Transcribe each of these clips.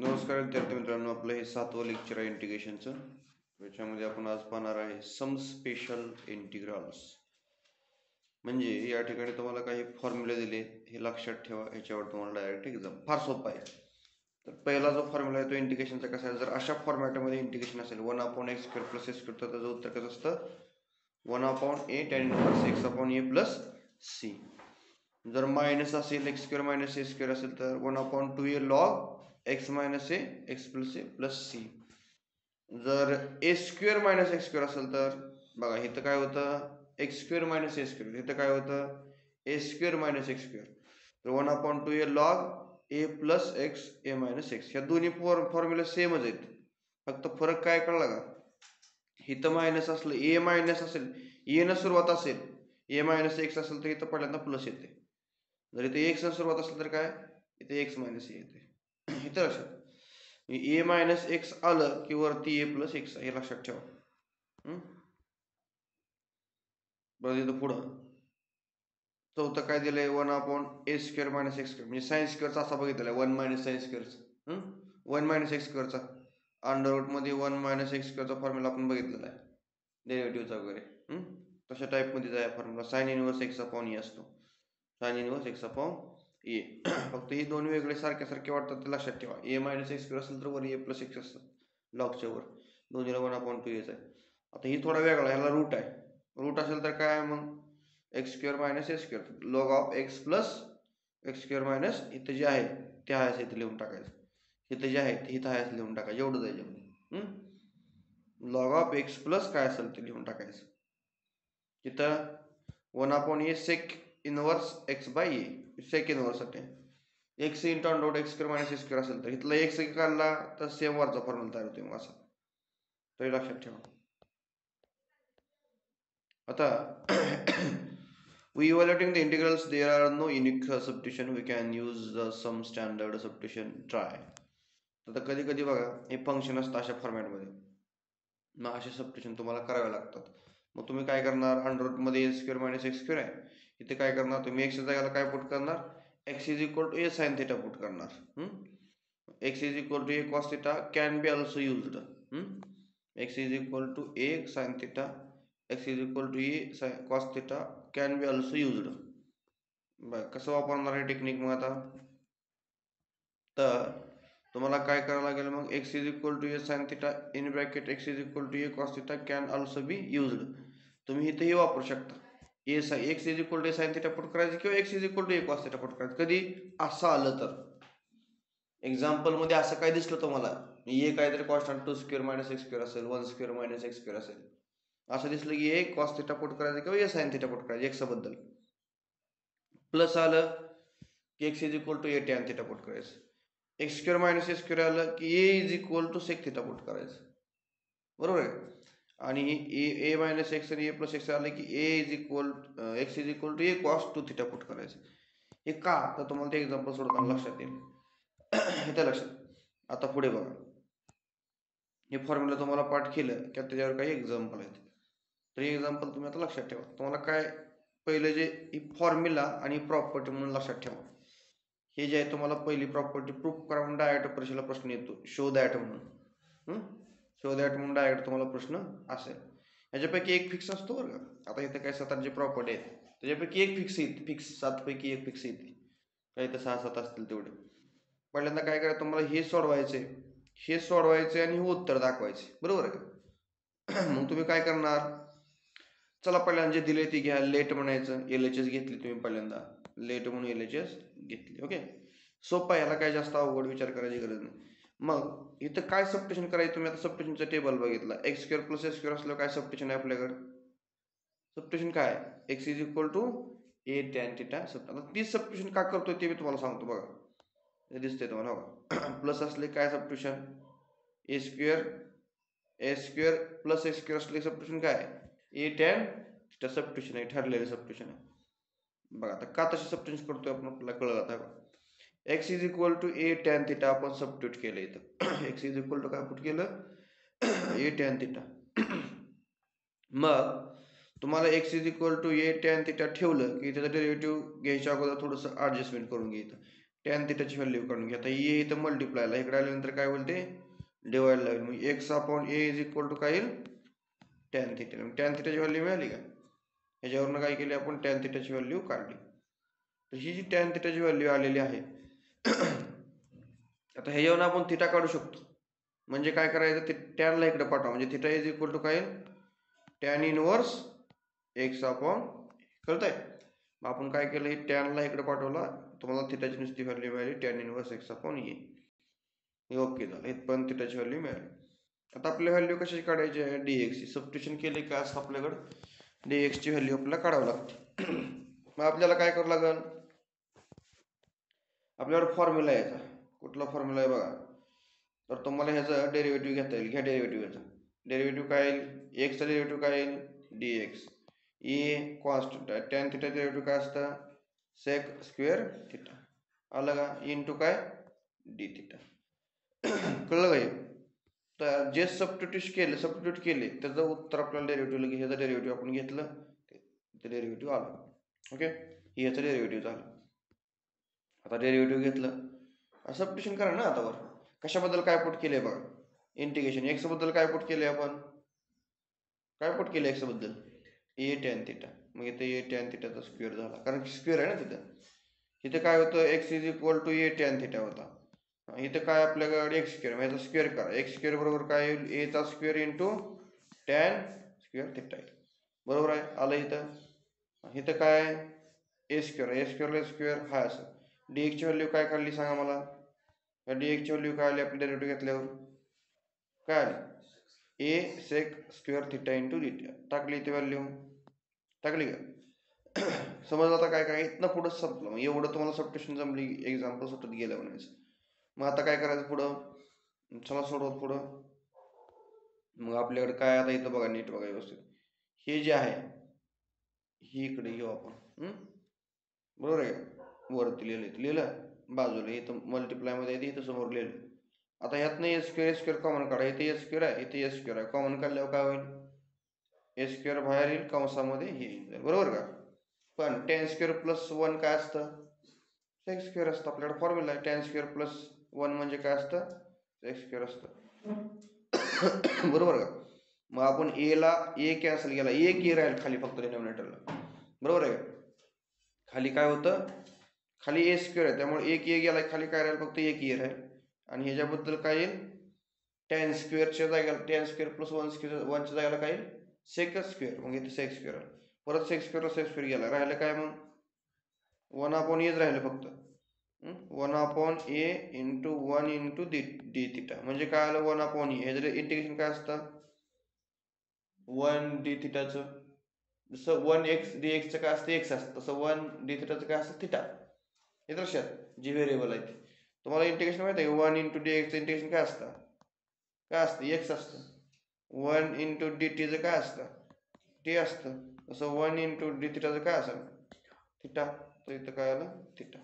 नमस्कार विद्यार्थी मित्रांनो, आपलं हे 7वं लेक्चर आहे इंटिग्रेशनचं. त्याच्यामध्ये आपण आज पाहणार आहे सम स्पेशल इंटिग्रल्स. म्हणजे या ठिकाणी तुम्हाला काही फॉर्म्युले दिले, हे लक्षात ठेवा. ह्याच्यावर तुम्हाला डायरेक्ट एक्झाम फार सोपा आहे. तर पहिला जो फॉर्म्युला आहे तो इंटिग्रेशनचा कसा आहे, जर अशा फॉर्मॅटमध्ये इंटिग्रेशन असेल 1/x² + x² तर त्याचं उत्तर कसं असतं 1/a tan inverse x/a + c. जर मायनस असेल x² - a² असेल तर 1/2a log x - a x + a + c. जर a² - x² असेल तर बघा इथं काय होतं x² - a², इथं काय होतं a² - x². तर 1/2a log a + x a - x. ह्या दोन्ही फॉर्म्युला सेमच आहेत, फक्त फरक काय कळला का? इथं मायनस असलं a मायनस असेल, a न सुरुवात असेल a - x असेल तर इथं पहिल्यांदा प्लस येते. जर इथे x न सुरुवात असेल तर काय इथे x - a येते. इथं लक्षात a - x आलं की वरती a + x हे लक्षात ठेवा. बरं इथं पुढं चौथं काय दिलंय 1/a² - x² म्हणजे sin² असा बघितलेला 1 - sin². 1 - x² अंडर मध्ये 1 - x² फॉर्म्युला आपण बघितलेला आहे डेरिव्हेटिव्हचा वगैरे. तशा टाईपमध्ये जाय फॉर्म्युला sin इनव्हर्स x/e असतो. sin inverse x/a. फक्त ही दोन वेगळे सारखे वाटतात ते लक्षात ठेवा. a - x² असेल तर वर a + x असतं लॉगच्या वर, दोन्हीला 1/2 आहे. आता ही थोडा वेगळा, ह्याला रूट आहे. रूट असेल तर काय मग x² - a², log of x + x² - इथं जे आहे ते आहे इथं लिहून टाकायचं, इथं जे आहे ते इथं आहे लिहून टाकायचं, एवढं जायचं. log of x + काय असेल ते लिहून टाकायचं. इथं 1/a sec इनव्हर्स x/a, सेक इनव्हर्स साठी x × x² - a² असेल तर इथला x काढला तर सेम वरचा फॉर्म्युला तयार होतो मग असा. तरी लक्षात ठेवा. आता we evaluating the integrals, there are no unique substitution, we can use some standard substitution. Try. आता कधी कधी बघा हे फंक्शन असतं अशा फॉर्मॅटमध्ये, मग असे सबस्टिट्यूशन तुम्हाला करावे लागतात. मग तुम्ही काय करणार, अंडर मध्ये a² - x² आहे, इथे काय करणार तुम्ही x च्या जागेला काय पुट करणार, x = a sin θ पुट करणार. x = a cos θ can be also used. x = a sin θ, x = a cos θ can be also used. कसं वापरणार आहे टेक्निक मग आता, तर तुम्हाला काय करावं लागेल मग x = a sin θ in bracket x = a cos θ can also be used. तुम्ही इथेही वापरू शकता. x = a sin θ पुट करायचं किंवा x = a cos θ पुट करायचं. कधी असं आलं तर एक्झाम्पल मध्ये असं काय दिसलं तुम्हाला, a काहीतरी कॉन्स्टंट 2² - x² असेल, 1² - x² असेल, असं दिसलं की a cos θ पुट करायचं किंवा a sin θ पुट करायचं x बद्दल. प्लस आलं की x = a tan θ पुट करायचं. x² - a² आलं की a = sec θ पुट करायचं, बरोबर आहे. आणि a - x आणि a + x आलं की x = a cos 2θ पुट करायचं. हे का, तर तुम्हाला ते एक्झाम्पल सोडताना लक्षात येईल. इथे लक्षात. आता पुढे बघा, हे फॉर्म्युला तुम्हाला पाठ केलं की त्याच्यावर काही एक्झाम्पल आहेत. तर हे एक्झाम्पल तुम्ही आता लक्षात ठेवा. तुम्हाला काय पहिलं जे फॉर्म्युला आणि प्रॉपर्टी म्हणून लक्षात ठेवा. हे जे आहे तुम्हाला पहिली प्रॉपर्टी प्रूफ करा म्हणून डायरेक्ट परीक्षेला प्रश्न येतो, शो दॅट म्हणून. शो दॅट म्हणून डायरेक्ट तुम्हाला प्रश्न असेल. ह्याच्यापैकी एक फिक्स असतो बरं का. आता इथे काय 7 प्रॉपर्टी आहेत, त्याच्यापैकी एक फिक्स येते, फिक्स 7 पैकी एक फिक्स येते, काही तर 6-7 असतील तेवढे. पहिल्यांदा काय करा, तुम्हाला हे सोडवायचे आणि हे उत्तर दाखवायचे, बरोबर आहे का. मग तुम्ही काय करणार, चला पहिल्यांदा जे दिले ती घ्या, लेट म्हणायचं, LHS घेतली तुम्ही पहिल्यांदा, लेट म्हणून LHS घेतली. ओके, सोपं आहे, याला काय जास्त अवघड विचार करायची गरज नाही. मग इथं काय सबस्टिट्यूशन करायचं, तुम्ही आता सबस्टिट्यूशनचा टेबल बघितला, x² + a² असल्यावर काय सबस्टिट्यूशन आहे आपल्याकडे, सबस्टिट्यूशन काय x = a tan θ. आता ती सबस्टिट्यूशन का करतोय ते मी तुम्हाला सांगतो बघा, हे दिसतंय तुम्हाला बघा. प्लस असले काय सबस्टिट्यूशन, a² + x² असले सबस्टिट्यूशन काय a tan θ सबस्टिट्यूशन आहे, ठरलेलं सबस्टिट्यूशन आहे. बघा आता का तसे सबस्टिट्यूशन करतोय आपण आपल्याला कळलं. आता x = a tan θ आपण सबस्टिट्यूट केलं इथं. x = काय पुट केलं, a tan θ. मग तुम्हाला x = a tan θ ठेवलं की त्याचं डेरिव्हेटिव्ह घ्यायच्या अगोदर थोडंसं ॲडजस्टमेंट करून घ्यायचं. टॅन थिटाची व्हॅल्यू काढून घ्या. आता ए इथं मल्टिप्लायला इकडे आल्यानंतर काय बोलते डिवाइड लागेल. मग X upon A is equal to काय येईल टॅन थिटा. टॅन थिटाची व्हॅल्यू मिळाली का? ह्याच्यावरनं काय केली आपण टॅन थिटाची व्हॅल्यू काढली. तर ही जी टॅन थिटाची व्हॅल्यू आलेली आहे आता ह्याच्यावरून आपण थिटा काढू शकतो. म्हणजे काय करायचं ते टॅनला इकडे पाठवा म्हणजे थिटा इज इक्वल टू काय येईल टॅन इनवर्स एक्स अपॉन कळतंय. मग आपण काय केलं टॅनला इकडे पाठवला तुम्हाला थिटाची नुसती व्हॅल्यू मिळाली टॅन इनवर्स एक्स अपॉन ए. ओके झालं इथपर्यंत थिटाची व्हॅल्यू मिळाली. आता आपली व्हॅल्यू कशी काढायची आहे डीएक्सची सबस्टिट्यूशन केले काय असतं आपल्याकडं डीएक्सची व्हॅल्यू आपल्याला काढावं लागते. मग आपल्याला काय करावं लागेल आपल्याकडे फॉर्म्युला यायचा. कुठला फॉर्म्युला आहे बघा. तर तुम्हाला ह्याचं डेरिव्हेटिव्ह घेता येईल. घ्या डेरिव्हेटिव्ह. डेरिव्हेटिव्ह काय येईल एक्सचा डेरिव्हेटिव्ह काय येईल डीएक्स. ए कॉन्स्टंट टॅन थिटा डेरिव्हेटिव्ह काय असतं सेक स्क्वेअर थिटा आलं का इंटू काय डी थिटा. कळलं का? तर जे सबस्टिट्यूट केले त्याचं उत्तर आपल्याला डेरिव्हेटिव्ह लगे ह्याचं डेरिव्हेटिव्ह आपण घेतलं ते डेरिव्हेटिव्ह आलं. ओके ह्याचं डेरिव्हेटिव्ह झालं. आता डेरिव्हेटिव्ह घेतलं सबस्टिट्यूशन करा ना. आता वर कशाबद्दल काय पुट केले बघा इंटिग्रेशन एक्स बद्दल काय पुट केले आपण काय पुट केले एक्स बद्दल ए टॅन थिटा. मग इथे ए टॅन थिटाचा स्क्वेअर झाला कारण स्क्वेअर आहे ना तिथं. इथे काय होतं X is equal to A tan theta होता. इथं काय आपल्याकडे एक्स स्क्वेअर मग याचा स्क्वेअर करा. एक्स स्क्वेअर बरोबर काय येईल एचा square into tan square theta येईल. बरोबर आहे आलं इथं. इथं काय ए स्क्वेअरला स्क्वेअर हा असं. डी एक्सची व्हॅल्यू काय काढली सांगा मला. डी एक्सची व्हॅल्यू काय आली आपल्या डेरिव्हेटिव्ह घेतल्यावर काय आली a sec square theta into d theta टाकली इथे व्हॅल्यू टाकली का. समज आता काय काय इथनं पुढं संपलं. मग एवढं तुम्हाला सबस्टिट्यूशन जमली एक्झाम्पल सुटत गेलं म्हणायचं. मग आता काय करायचं पुढं चला सोडवत पुढं. मग आपल्याकडे काय आता इथं बघा नीट बघा व्यवस्थित हे जे आहे ही इकडे घेऊ आपण बरोबर आहे का. वरती लिहिलं बाजूला इथं मल्टिप्लाय मध्ये येते इथं समोर लिहिलं. आता ह्यातनं ए स्क्वेअर कॉमन काढा. इथे ए स्क्वेअर आहे इथे ए स्क्वेअर आहे कॉमन काढल्यावर काय होईल ए स्क्वेअर बाहेर येईल कंसामध्ये हे येईल बरोबर का. पण टॅन स्क्वेअर प्लस 1 काय असतं सेक स्क्वेअर असतं. आपल्याकडे फॉर्म्युला आहे टॅन स्क्वेअर प्लस 1 म्हणजे काय असतं सेक स्क्वेअर असतं बरोबर का. मग आपण एला ए कॅन्सल केला एक ए राहील खाली फक्त डिनॉमिनेटरला बरोबर आहे का. खाली काय होतं खाली ए स्क्वेअर आहे त्यामुळे एक ए गेला खाली काय राहील फक्त एक ए राहील. आणि ह्याच्याबद्दल काय येईल टॅन स्क्वेअरच्या जागेला टॅन स्क्वेअर प्लस 1च्या जागेला काय येईल सेक स्क्वेअर. मग इथे सेक स्क्वेअर परत सेक स्क्वेअर गेला राहिलं काय मग 1 अपॉन एच राहिलं फक्त 1 upon A into 1 into d theta. म्हणजे काय आलं 1 अपॉन ए. ह्याचं इंटिग्रेशन काय असतं 1 डी थिटाचं. जसं 1 एक्स डी एक्सचं काय असतं एक्स असतं तसं 1 डी थिटाचं काय असतं थिटा. हे लक्षात जी व्हेरिएबल आहे ती तुम्हाला इंटिग्रेशन माहिती आहे 1 इंटू डी एक्सचं इंटिग्रेशन काय असतं एक्स असतं. 1 इंटू डी टीचं काय असतं टी असतं. तसं 1 इंटू डी थिटाचं काय असेल थिटा. तर इथं काय आलं थिटा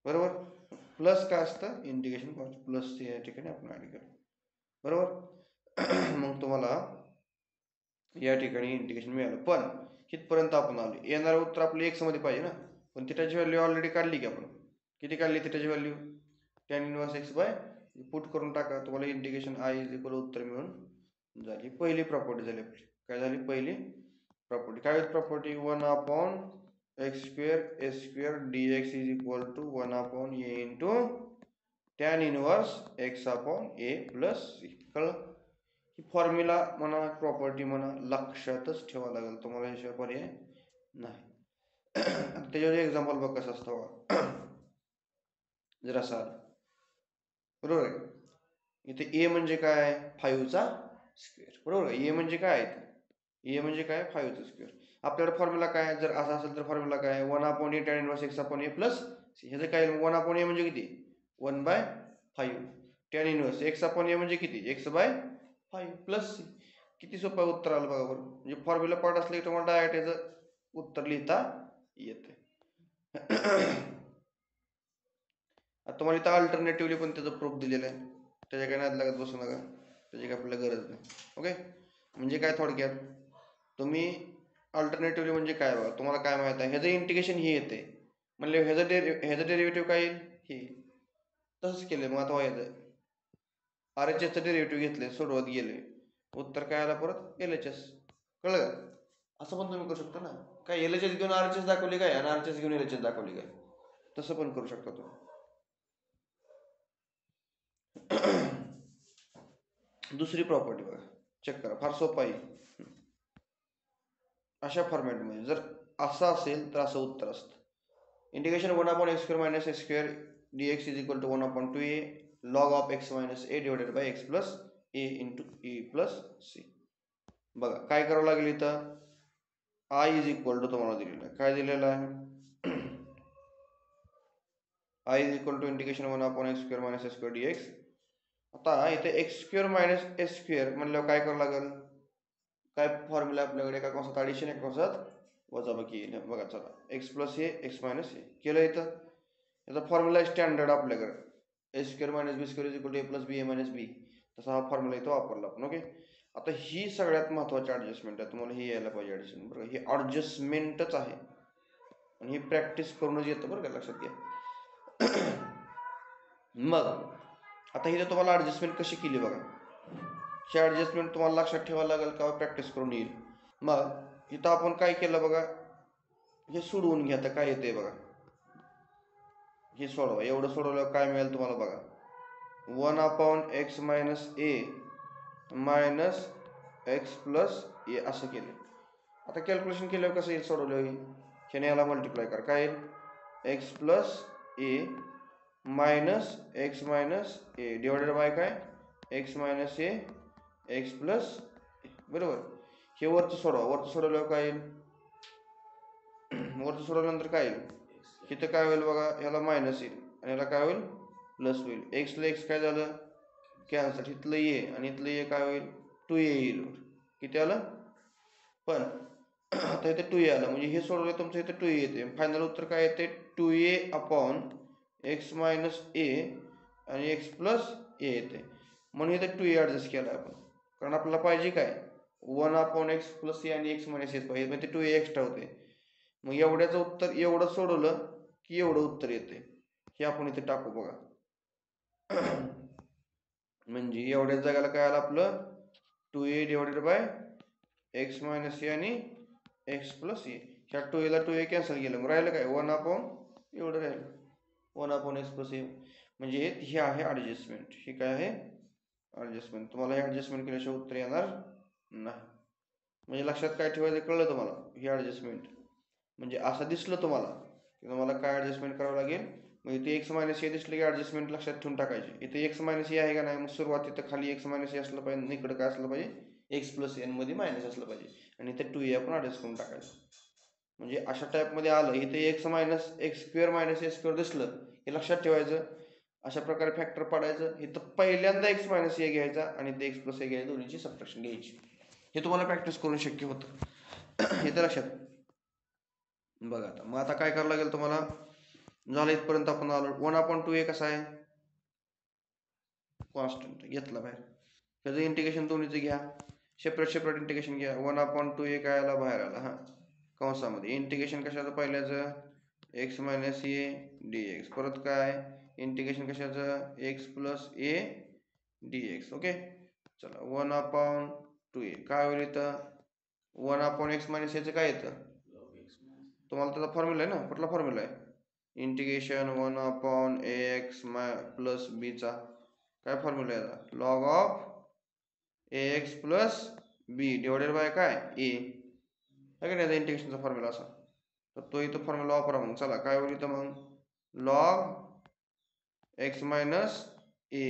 बरोबर. प्लस काय असतं इंटिग्रेशन प्लस या ठिकाणी आपण ऍड केलं बरोबर. मग तुम्हाला या ठिकाणी इंटिग्रेशन मिळालं. पण कितपर्यंत आपण आलो येणारं उत्तर आपलं एक्स मध्ये पाहिजे ना. पण थिटाची व्हॅल्यू ऑलरेडी काढली की आपण किती काढली थिटाची value tan inverse x by put करून टाका तुम्हाला इंटिग्रेशन आय इज इक्वल उत्तर मिळून झाली. पहिली प्रॉपर्टी झाली आपली. काय झाली पहिली प्रॉपर्टी काय होती property 1 upon X square A square D x is equal to 1 upon A into tan inverse x upon A plus C. कळलं. ही फॉर्म्युला म्हणा प्रॉपर्टी म्हणा लक्षातच ठेवा लागेल तुम्हाला याशिवाय पर्याय नाही. त्याच्यावर एक्झाम्पल बघ कसं असतं जर असा बरोबर आहे. इथे ए म्हणजे काय 5चा स्क्वेअर बरोबर आहे. ए म्हणजे काय ए म्हणजे काय 5चा स्क्वेअर. आपल्याकडे फॉर्म्युला काय जर असा असेल तर फॉर्म्युला काय 1 upon A tan inverse x upon A plus C. ह्याचं काय 1 अपॉन ए म्हणजे किती 1/5 टॅन इनवर्स एक्स अपॉन ए म्हणजे किती x/5 प्लस सी. किती सोपं उत्तर आलं बघा बरं. म्हणजे फॉर्म्युला पार्ट असले की तुम्हाला डायरेक्ट याचं उत्तर लिहिता येते. आता तुम्हाला इथं अल्टरनेटिव्हली पण त्याचं प्रूफ दिलेलं आहे त्याच्या काय नाद लागत बसू नका त्याची काय आपल्याला गरज नाही. ओके म्हणजे काय थोडक्यात तुम्ही अल्टरनेटिव्हली म्हणजे काय बघा तुम्हाला काय माहित आहे ह्याचं इंटिग्रेशन हे येते म्हणजे ह्याचं डेरिव्हेटिव्ह काय येईल हे तसंच केलं. मग आता व्हायचं RHS चं डेरिव्हेटिव्ह घेतले, सोडवत गेले, उत्तर काय आलं परत LHS. कळलं का? असं पण तुम्ही करू शकता ना. काय LHS घेऊन RHS दाखवली काय आणि RHS घेऊन LHS दाखवली काय, तसं पण करू शकता तुम्ही. दुसरी प्रॉपर्टी बघा, चेक करा, फार सोपं आहे. अशा फॉर्मॅटमध्ये जर असं असेल तर असं उत्तर असतं. Integration 1/x² - x² dx is equal to 1/2a log of x minus a divided by x plus a into e plus c. बघा काय करावं लागेल इथं, i इज इक्वल टू तुम्हाला दिलेलं आहे, काय दिलेलं आहे, i is equal to integration 1/x² - x² dx. आता इथे x² - s² म्हणल्यावर काय करावं लागेल, काय फॉर्म्युला आपल्याकडे, एका कंसात ॲडिशन एका कंसात वजाबाकी येईल. बघा चला, x plus A x minus A केलं. इथं याचा फॉर्म्युला स्टँडर्ड आपल्याकडे a² - b² is equal to a plus b a minus b. तसा हा फॉर्म्युला इथं वापरला आपण. ओके, आता ही सगळ्यात महत्त्वाची ॲडजस्टमेंट आहे, तुम्हाला ही यायला पाहिजे ॲडजस्टमेंट. बरं, ही ॲडजस्टमेंटच आहे आणि ही प्रॅक्टिस करूनच येतं बरं का, लक्षात घ्या. मग आता इथं तुम्हाला ॲडजस्टमेंट कशी केली बघा, ही ॲडजस्टमेंट तुम्हाला लक्षात ठेवायला लागेल का प्रॅक्टिस करून येईल. मग इथं आपण काय केलं बघा, हे सोडवून घ्या. तर काय येते बघा, हे सोडवा. एवढं सोडवल्यावर काय मिळेल तुम्हाला बघा, 1/x मायनस ए मायनस x प्लस ए असं केलं. आता कॅल्क्युलेशन केल्यावर कसं येईल, सोडवल्यावर ह्याने याला मल्टिप्लाय करा, काय येईल, x plus A minus x minus A divided by काय, x मायनस ए x प्लस ए. बरोबर, हे वरचं सोडवा. वरचं सोडवल्यावर काय येईल, वरचं सोडवल्यानंतर काय येईल, इथं काय होईल बघा, ह्याला मायनस येईल आणि ह्याला काय होईल, प्लस होईल. एक्सला एक्स काय झालं, कॅन्सल. इथलं ये आणि इथलं ये काय होईल, 2a येईल. किती आलं पण आता इथे 2a आलं, म्हणजे हे सोडवलं तुमचं इथे 2a येते. फायनल उत्तर काय येते, 2a upon x minus a आणि x प्लस ए येते. म्हणून इथे 2a ॲडजस्ट केला आपण, कारण आपल्याला पाहिजे काय, 1/x प्लस ए आणि x मायनस ए पाहिजे, म्हणजे 2a एक्स्ट्रा होते. मग एवढ्याचं उत्तर, एवढं सोडवलं की एवढं उत्तर येते. हे आपण इथे टाकू बघा. म्हणजे एवढ्या जागाला काय आलं आपलं, 2a divided by x minus a आणि x प्लस ए. ह्या 2a ला 2a कॅन्सल केलं, मग राहिलं काय, 1/, एवढं राहिलं 1/x प्लस ए. म्हणजे हे आहे ॲडजस्टमेंट. हे काय आहे, ॲडजस्टमेंट. तुम्हाला हे ॲडजस्टमेंट केल्याशिवाय उत्तर येणार नाही. म्हणजे लक्षात काय ठेवायचं कळलं तुम्हाला, ही ॲडजस्टमेंट म्हणजे असं दिसलं तुम्हाला की तुम्हाला काय ॲडजस्टमेंट करावं लागेल. मग इथे x मायनस ए दिसलं की ॲडजस्टमेंट लक्षात ठेवून टाकायची. इथे x मायनस ए आहे का नाही, मग सुरुवात इथं खाली x मायनस ए असलं पाहिजे, इकडं काय असलं पाहिजे, x प्लस एन मध्ये मायनस असलं पाहिजे, आणि इथे 2a आपण ॲडजस्ट करून टाकायचं. म्हणजे अशा टाईपमध्ये आलं, इथे x minus x² minus a² दिसलं हे लक्षात ठेवायचं. अशा प्रकारे फॅक्टर पाडायचं. इथं पहिल्यांदा x मायनस ए घ्यायचा आणि इथे x प्लस ए घ्यायचं, दोन्हीची सबट्रॅक्शन घ्यायची. हे तुम्हाला प्रॅक्टिस करून शक्य होतं. हे तर लक्षात बघा. आता मग आता काय करावं लागेल तुम्हाला, झालं इथपर्यंत आपण आलो. 1/2a कसा आहे, कॉन्स्टंट घेतला बाहेर, त्याचं इंटिग्रेशन दोन्हीचं घ्या, सेपरेट इंटिग्रेशन घ्या. 1/2a काय आला, बाहेर आला. हा कंसामध्ये इंटिग्रेशन कशाचं, पहिल्याचं x मायनस ए dx, परत काय इंटिग्रेशन कशाचं, x प्लस ए dx. ओके, चला 1/2a काय होईल इथं, 1/x मायनस एचं काय येतं, तुम्हाला त्याचा फॉर्म्युला आहे ना, कुठला फॉर्म्युला आहे, इंटिग्रेशन 1/ax प्लस बीचा काय फॉर्म्युला आहे, log of ax plus B divided by काय ए. आहे का नाही इंटिग्रेशनचा फॉर्म्युला असा, तर तो इथं फॉर्म्युला वापरा. मग चला काय होईल इथं, मग log x minus A,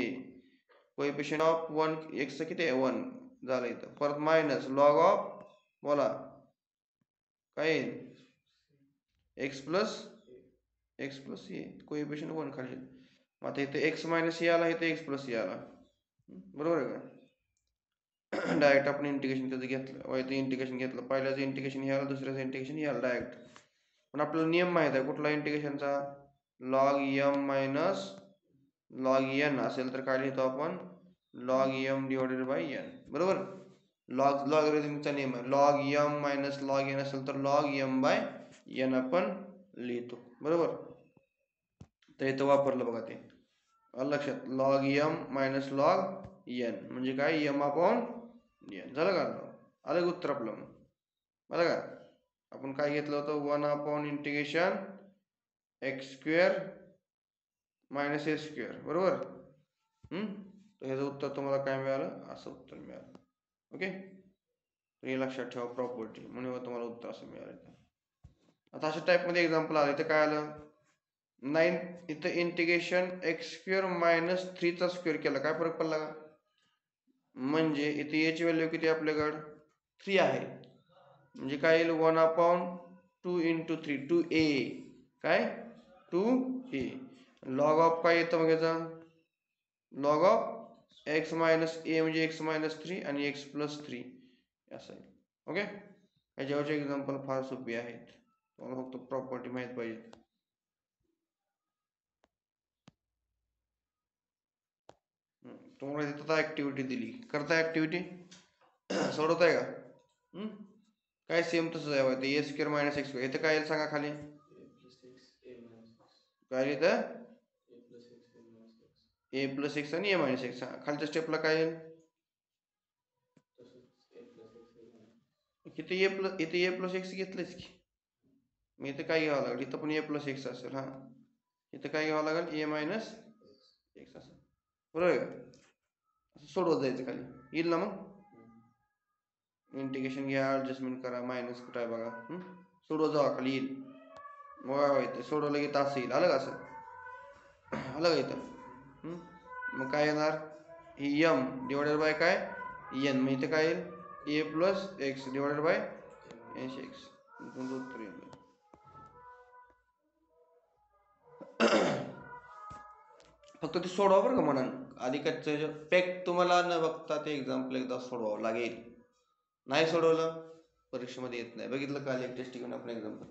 coefficient of 1 एक्सचं किती आहे 1 झालं इथं, परत मायनस लॉग ऑफ, बोला काय येईल, एक्स प्लस ए, कोएफिशियंट 1 खाली. मग आता इथे एक्स मायनस ए आला, इथे एक्स प्लस ए आला, बरोबर आहे का. डायरेक्ट आपण इंटिग्रेशन त्याचं घेतलं, इथे इंटिग्रेशन घेतलं, पहिल्याचं इंटिग्रेशन हे आलं, दुसऱ्याचं इंटिग्रेशन हे आलं डायरेक्ट. पण आपल्याला नियम माहित आहे कुठला इंटिग्रेशनचा, log M minus log n असेल तर काय लिहितो आपण, log m divided by n. बरोबर, लॉगरिथमिकचा नियम आहे, log M minus log n असेल तर लॉग एम बाय एन आपण लिहितो. बरोबर, तर इथं वापरलं बघा ते लक्षात log M minus log N म्हणजे काय एम अपॉन एन झालं का आलं उत्तर आपलं बघा का आपण काय घेतलं होतं 1 upon integration x square minus a square बरोबर तर ह्याचं उत्तर तुम्हाला काय मिळालं असं उत्तर मिळालं ओके हे लक्षात ठेवा प्रॉपर्टी म्हणून तुम्हाला उत्तर असं मिळालं आता अशा टाईपमध्ये एक्झाम्पल आलं तर काय आलं 9 इथं इंटिग्रेशन एक्स स्क्वेअर मायनस 3चा स्क्वेअर केला काय फरक पडला का म्हणजे इथे याची व्हॅल्यू किती आपल्याकडं 3 आहे म्हणजे काय येईल 1 अपॉन 2 इंटू 3 2a काय 2a लॉग ऑफ काय येतं मग याचा लॉग ऑफ एक्स मायनस ए म्हणजे एक्स मायनस 3 आणि एक्स प्लस 3 असं आहे ओके याच्यावरचे एक्झाम्पल फार सोपी आहेत तुम्हाला फक्त प्रॉपर्टी माहीत पाहिजे तुम्हाला तिथं ऍक्टिव्हिटी दिली करता ऍक्टिव्हिटी सोडवताय का काय सेम तसंच आहे ते ए स्क्वेअर मायनस एक्स स्क्वेअर इथं काय येईल सांगा खाली काय इथं ए प्लस एक्स आणि ए मायनस एक्स खालच्या स्टेपला काय येईल इथे ए प्लस एक्स घेतलंच की मग इथं काय घ्यावं लागेल इथं पण ए प्लस एक्स असेल हा इथं काय घ्यावं लागेल ए मायनस एक्स असेल बरोबर आहे का असं सोडवत जायचं खाली येईल ना मग इंटिग्रेशन घ्या ॲडजस्टमेंट करा मायनस कुठं आहे बघा सोडवत जावा खाली येईल मग इथं सोडवलं की तास येईल आलं का असं आलं का इथं मग काय येणार ही एम डिवायडेड बाय काय एन मग इथं काय येईल a plus x divided by s x उत्तर येईल फक्त ते सोडवा बरं का म्हणून आधी कच्चं पॅक तुम्हाला न बघता ते एक्झाम्पल एकदा सोडवावं लागेल नाही सोडवलं परीक्षेमध्ये येत नाही बघितलं का एक टेस्ट घेऊन आपण एक्झाम्पल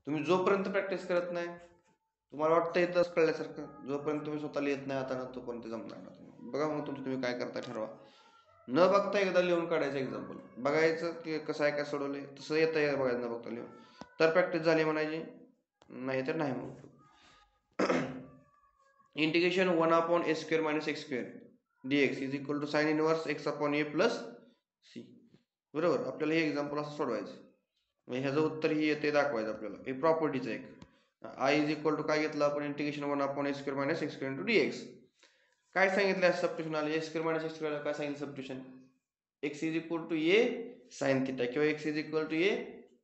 तुम्ही जोपर्यंत प्रॅक्टिस करत नाही तुम्हाला वाटतं येतच कळल्यासारखं जोपर्यंत तुम्ही स्वतःला येत नाही आता तोपर्यंत जमणार ना बघा मग तुम्ही काय करता ठरवा न बघता एकदा लिहून काढायचं एक्झाम्पल बघायचं की कसं आहे काय सोडवलंय तसं येतं बघायचं न बघता लिहून तर प्रॅक्टिस झाली म्हणायची नाही तर नाही मग integration 1 upon A square minus x square dx is equal to sine inverse x upon A plus C बरोबर आपल्याला हे एक्झाम्पल असं सोडवायचं म्हणजे ह्याचं उत्तर ही येते दाखवायचं आपल्याला हे प्रॉपर्टीचं एक आय इज इक्वल टू काय घेतलं आपण इंटिग्रेशन 1 अपॉन ए square minus x square into dx काय सांगितलं सबस्टिट्यूशन आलं a square minus x square काय सांगितलं substitution x is equal to a sine theta किंवा x is equal to a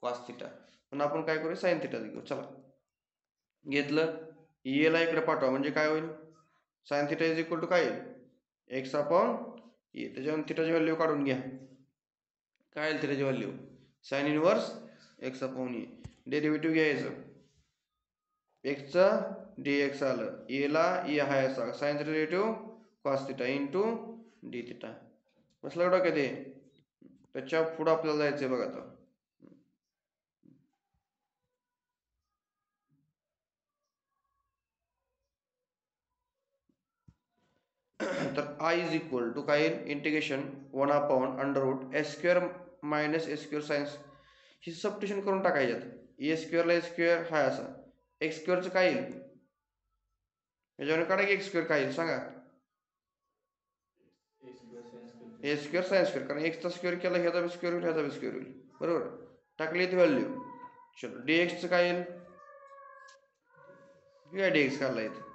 cos theta पण आपण काय करू साइन थिटा घेऊ चला घेतलं ए ला इकडे पाठवा म्हणजे काय होईल sine theta is equal to काय येईल एक्स अपॉन ए त्याच्यावर थिटाची व्हॅल्यू काढून घ्या काय येईल थिटाची value sine inverse x upon a derivative घ्यायचं एक्सचा डी एक्स आलं एला ए हाय असा साइनचा derivative cos theta into d theta बसलं डोक्यात ते त्याच्या पुढं आपल्याला जायचंय बघा आता तर आय इज इक्वल टू काय येईल integration 1 upon under route A square minus a square science he substitution करून टाकायच्यात ए स्क्वेअरला ए स्क्वेअर हाय असा एक्स स्क्वेअरचं काय येईल याच्यावर काढा की एक्स स्क्वेअर काय येईल सांगा ए स्क्वेअर सायन्स स्क्वेअर कारण एक्सचा स्क्वेअर केला ह्याचा बी स्क्वेअर होईल ह्याचा बी स्क्वेअर होईल बरोबर टाकली ती व्हॅल्यू चलो डी एक्सचं काय येईल काय डी एक्स काढला इथं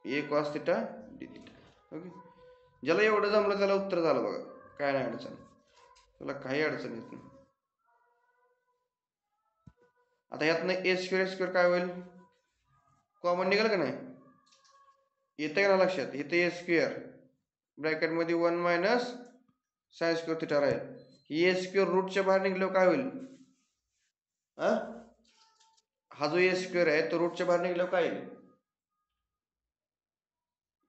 a cos theta D theta okay ज्याला एवढं जमलं त्याला उत्तर झालं बघा काय नाही अडचण त्याला काही अडचण येत नाही आता यातनं ए स्क्वेअर काय होईल कॉमन निघाल का नाही येतं का ना लक्षात इथे ए स्क्वेअर ब्रॅकेटमध्ये 1 मायनस साइन स्क्वेअर थिटा राहील ए स्क्वेअर रूटच्या बाहेर निघल्यावर काय होईल हा जो ए स्क्वेअर आहे तो रूटच्या बाहेर निघल्यावर काय येईल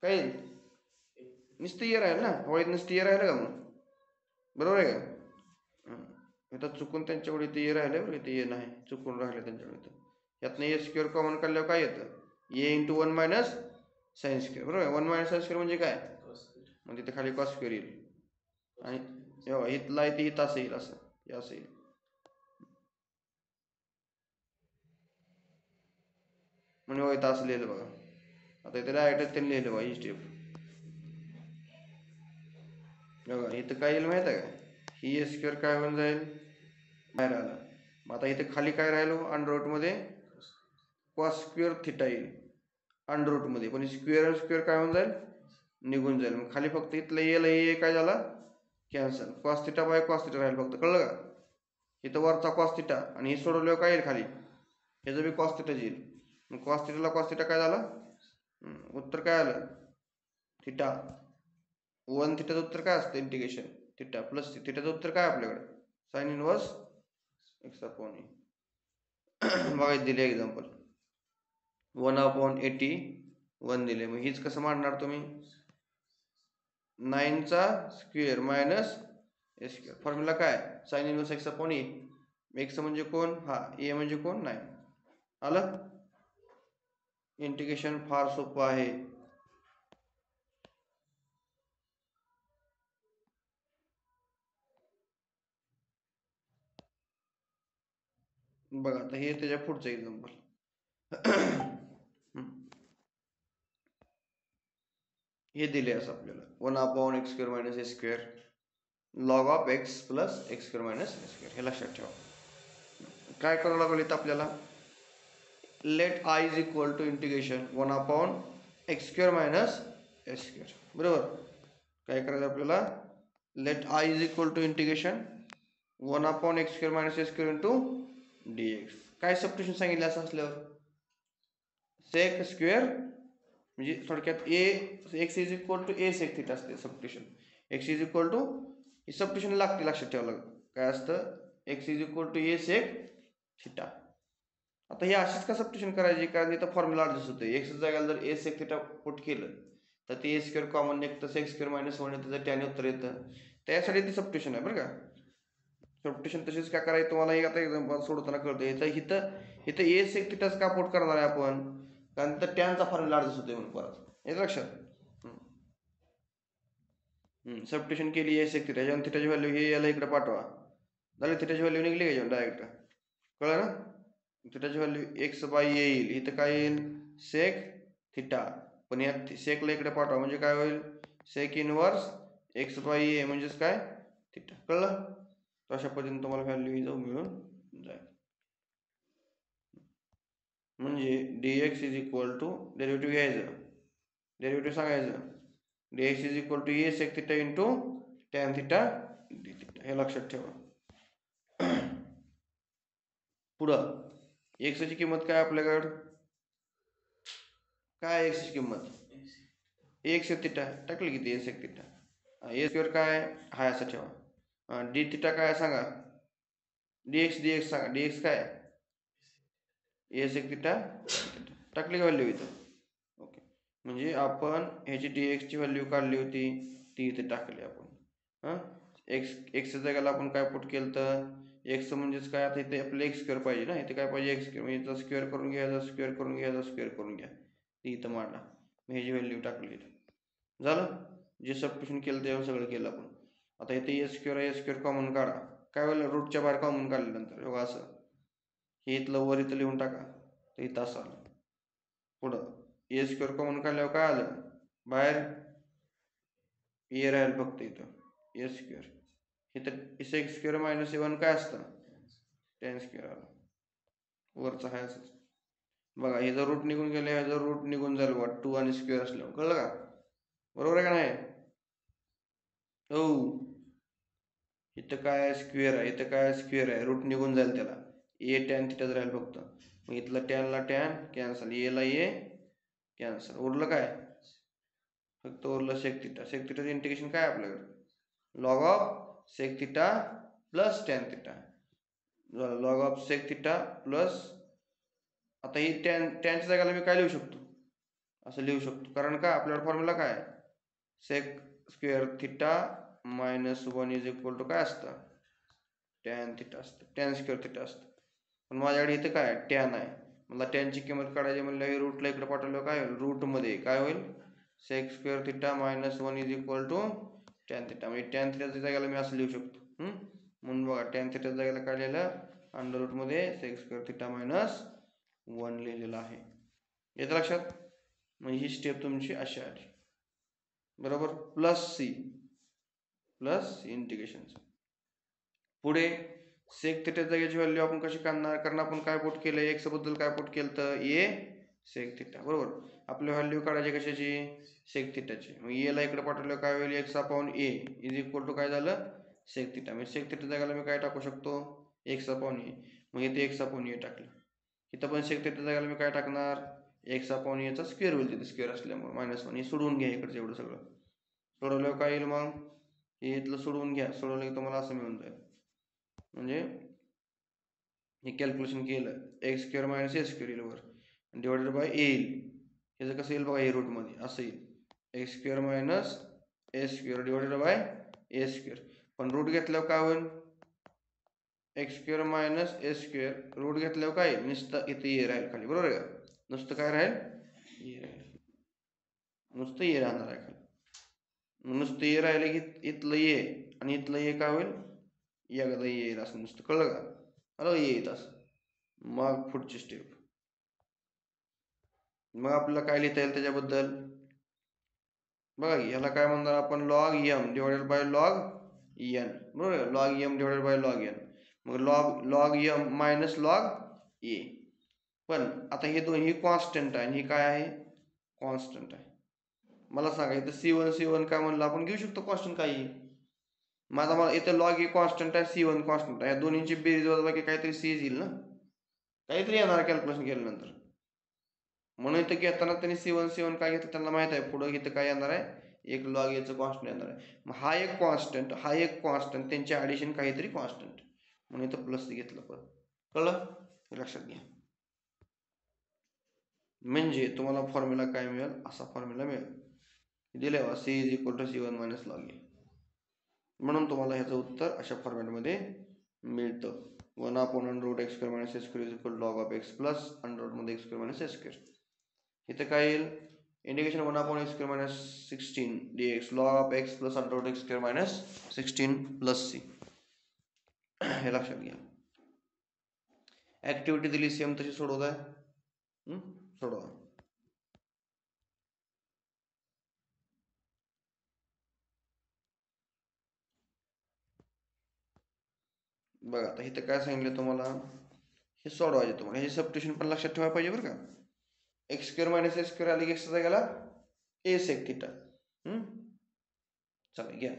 काय येईल नुसतं ये राहील ना वळीत नुसतं ये राहिलं का मग बरोबर आहे का इथं चुकून त्यांच्याकडे इथे ये राहिलं बरं इथे ये नाही चुकून राहिलं त्यांच्याकडे इथं यातनं ए स्क्वेअर कॉमन काढल्यावर काय येतं ए इंटू 1 मायनस साइन स्क्वेअर बरोबर आहे 1 मायनस साइन स्क्वेअर म्हणजे काय म्हणजे तिथे खाली कॉस स्क्वेअर येईल आणि इथला इथे इथं असं येईल असं असं येईल म्हणून इथं असं लिहिलं बघा. आता इथे डायरेक्ट त्यांनी लिहिलं बघा ही स्टेप. बघा इथं काय येईल माहिती आहे का, ही ए स्क्वेअर काय होऊन जाईल बाहेर आला. मग आता इथे खाली काय राहिलो अंडर रूटमध्ये कॉस स्क्वेअर थिटा येईल अंडर रूटमध्ये, पण स्क्वेअर स्क्वेअर काय होऊन जाईल निघून जाईल. मग खाली फक्त इथलं येला हे काय झाला cancel, cos theta by cos theta राहील फक्त, कळलं का. इथं वरचा कॉस थिटा आणि हे सोडवल्यावर काय येईल खाली ह्याचं बी कॉस थिटा येईल. मग कॉस थिटाला कॉस थिटा काय झाला, उत्तर काय आलं थिटा. 1 थिटाचं उत्तर काय असतं इंटिग्रेशन थिटा प्लस थिटाचं उत्तर काय आपल्याकडे साइन इनवर्स एक्स अपॉन ए. बघा दिले एक्झाम्पल 1/81 दिले. मग हीच कसं मांडणार तुम्ही 9चा square minus a square. Formula काय साइन इनवर्स एक्स अपॉन ए. एक्स म्हणजे कोण हा, ए म्हणजे कोण 9. आलं. इंटिग्रेशन फार सोपं आहे. बघा आता हे त्याच्या पुढचं एक्झाम्पल. हे दिले असं आपल्याला 1/x square minus a square log of x plus x square minus a square. हे लक्षात ठेवा. काय करावं लागेल इथं आपल्याला let I is equal to integration 1/x square minus a square. बरोबर. काय करायचं आपल्याला let I is equal to integration 1/x square minus a square into dx. काय सबस्टिट्यूशन सांगितलं असं असल्यावर सेक स्क्वेअर म्हणजे थोडक्यात a x is equal to A sec theta असते substitution. X is equal to ही सबस्टिट्यूशन लागते लक्षात ठेवावं लागेल. काय असतं X is equal to A sec theta. आता हे अशीच का सबस्टिट्यूशन करायची, कारण इथं फॉर्म्युला ॲडजस्ट होते. एक्स जागेला जर ए सेक थिटा पुट केलं तर ते ए स्क्वेअर कॉमन निघतं, सेक स्क्वेअर मायनस 1 येतं, त्याचं टॅन उत्तर येतं. त्यासाठी ती सबस्टिट्यूशन आहे बरं का. सबस्टिट्यूशन तशीच काय करायचं तुम्हाला हे आता एक्झाम्पल सोडताना कळतं. इथं ए सेक थिटाच का पुट करणार आहे आपण, कारण तर टॅनचा फॉर्म्युला ॲडजस्ट होते म्हणून परत येतं लक्षात. सबस्टिट्यूशन केली ए सेक थिटा, याच्यावर थिटाची व्हॅल्यू हे याला इकडे पाठवा झालं, थिटाची व्हॅल्यू निघली याच्यावर डायरेक्ट. कळलं ना. थिटाची व्हॅल्यू एक्स बाय ए येईल. इथं काय येईल सेक थिटा, पण या सेकला इकडे पाठवा म्हणजे काय होईल सेक इनवर्स एक्स बाय ए म्हणजेच काय थिटा. कळलं. अशा पद्धतीने तुम्हाला व्हॅल्यू ही जाऊन मिळून जाईल. म्हणजे dx is equal to derivative घ्यायचं, डेरिव्हेटिव्ह सांगायचं dx is equal to A sec theta into tan theta D theta. हे लक्षात ठेवा. पुढं एक्सची किंमत काय आपल्याकडं काय एक्सची किंमत ए सेक थिटा टाकली किती ए सेक थिटा. ए स्क्वेअर काय हाय असं ठेवा. डी थिटा काय सांगा dx सांगा. dx काय ए सेक थिटा टाकली का व्हॅल्यू इथं. ओके. म्हणजे आपण ह्याची dx ची व्हॅल्यू काढली होती ती इथे टाकली आपण. एक्सच्या जागेला आपण काय पुट केलं तर एक्स म्हणजेच काय, आता इथे आपलं एक्स स्क्वेअर पाहिजे ना, इथे काय पाहिजे एक्स स्क्वेअर, म्हणजे स्क्वेअर करून घ्यायचा स्क्वेअर करून घ्यायचा स्क्वेअर करून घ्या, ती इथं मांडा. ह्याची व्हॅल्यू टाकली झालं. जे सबस्टिट्यूशन केलं तेव्हा सगळं केलं आपण. आता इथे ए स्क्वेअर कॉमन काढा. काय होईल रूटच्या बाहेर कॉमन काढल्यानंतर बघा असं हे इथलं वर इथं लिहून टाका तर इथं असं आलं. पुढं ए स्क्वेअर कॉमन काढल्यावर काय आलं बाहेर ए राहील फक्त इथं ए स्क्वेअर. इथं सेक स्क्वेअर मायनस 1 काय असतं टॅन स्क्वेअर आलं वरचं आहे असंच. बघा हे जर रूट निघून गेले हे जर रूट निघून जाईल बघा 2 आणि स्क्वेअर असल्यावर. कळलं का. बरोबर आहे का नाही. हो इथं काय स्क्वेअर आहे, इथं काय स्क्वेअर आहे, रूट निघून जाईल त्याला ए टॅन थिटाच राहील फक्त. मग इथलं टॅनला टॅन कॅन्सल, एला ए कॅन्सल, उरलं काय फक्त उरलं सेक थिटा. सेक थिटाचं इंटिग्रेशन काय आपल्याकडे log of sec theta plus tan theta. Log of sec theta plus आता ही टॅनच्या जागेला मी काय लिहू शकतो असं लिहू शकतो, कारण का आपल्याला फॉर्म्युला काय sec square theta minus 1 is equal to काय असतं टॅन थिटा असतं, टॅन स्क्वेअर थिटा असतं. पण माझ्याकडे इथं काय टॅन आहे, मला टॅनची किंमत काढायची म्हणलं हे रूटला इकडे पाठवलं काय होईल रूटमध्ये काय होईल sec square theta minus 1 is equal to tan theta. म्हणजे टॅन थिटाच्या जागेला मी असं लिहू शकतो. म्हणून बघा टॅन थिटाच्या जागेला काय लिहिलं अंडर रूटमध्ये सेक स्क्वेअर थिटा मायनस 1 लिहिलेलं आहे. येतं लक्षात? म्हणजे ही स्टेप तुमची अशी आली, बरोबर. Plus integration. पुढे सेक थिटा जागेची व्हॅल्यू आपण कशी काढणार? कारण आपण काय पुट केलं, एक्स बद्दल काय पुट केलं तर ए सेक थिटा, बरोबर. आपल्या व्हॅल्यू काढायची कशाची? सेक थिटाची. मग ए ला इकडे पाठवलं काय होईल? X upon A is equal to काय झालं? Sec theta. म्हणजे सेक थिटा जागेला मी काय टाकू शकतो? X upon A. मग इथे एक्स अपॉन ए टाकलं. इथं पण सेक थिटा जागेला मी काय टाकणार? एक्स अपॉन एचा स्क्वेअर होईल, तिथे स्क्वेअर असल्यामुळे -1. हे सोडवून घ्या इकडचं एवढं सगळं. सोडवल्यावर काय येईल मग? हे इथलं सोडवून घ्या. सोडवलं की तुम्हाला असं मिळून जाईल. म्हणजे हे कॅल्क्युलेशन केलं, x square minus a square येईल वर, डिवायडेड बाय ए येईल. ह्याचं कसं येईल बघा, ए रूटमध्ये असं येईल, x square minus a square divided by A square. पण रूट घेतल्यावर काय होईल? X square minus a square. Route घेतल्यावर काय येईल? नुसतं इथे ए राहील खाली, बरोबर आहे का? नुसतं काय राहील? ए राहील. नुसतं ए राहणार आहे खाली. नुसतं ए राहिलं की इथलं ए आणि इथलं ए काय होईल? एकदा ए येईल असं नुसतं, कळलं का? अरे ए येत असं. मग पुढची स्टेप, मग आपल्याला काय लिहिता येईल त्याच्याबद्दल बघा. ह्याला काय म्हणणार आपण? Log m divided by log n, बरोबर. Log m divided by log n. मग log M minus log a. पण आता हे दोन्ही कॉन्स्टंट आहे आणि हे काय आहे? कॉन्स्टंट आहे. मला सांगा इथं C1 काय म्हणलं आपण? घेऊ शकतो कॉन्स्टंट काही. माझा मला इथं लॉग ए कॉन्स्टंट आहे, C1 कॉन्स्टंट आहे. या दोन्हींची बेरीज वजाबाकी काहीतरी सी येईल ना, काहीतरी येणार कॅल्क्युलेशन केल्यानंतर. म्हणून इथं घेताना त्यांनी C1 काय घेतलं त्यांना माहित आहे. पुढं इथं काय येणार आहे? एक लॉग एचं कॉन्स्टंट येणार आहे. मग हा एक कॉन्स्टंट त्यांचे ॲडिशन काहीतरी कॉन्स्टंट, म्हणून इथं प्लस घेतलं. परत कळलं? लक्षात घ्या. म्हणजे तुम्हाला फॉर्म्युला काय मिळेल? असा फॉर्म्युला मिळेल, दिले c is equal to C1 minus log a. म्हणून तुम्हाला ह्याचं उत्तर अशा फॉर्मॅटमध्ये मिळतं. 1/√x² - s² is equal log of x plus अंडररूटमध्ये x² - s². इथं काय येईल? Integration 1/x² - 16 dx log of x plus under root x² - 16 plus c. हे लक्षात घ्या. ऍक्टिव्हिटी दिली सेम तशी सोडवत आहे, सोडवा. बघा आता इथं काय सांगितलं तुम्हाला? हे सोडवायचे तुम्हाला. हे सबस्टिट्यूशन पण लक्षात ठेवायला पाहिजे बरं का. x² - s² आली की एक्सचा जागेला ए सेक थिटा. चला घ्या,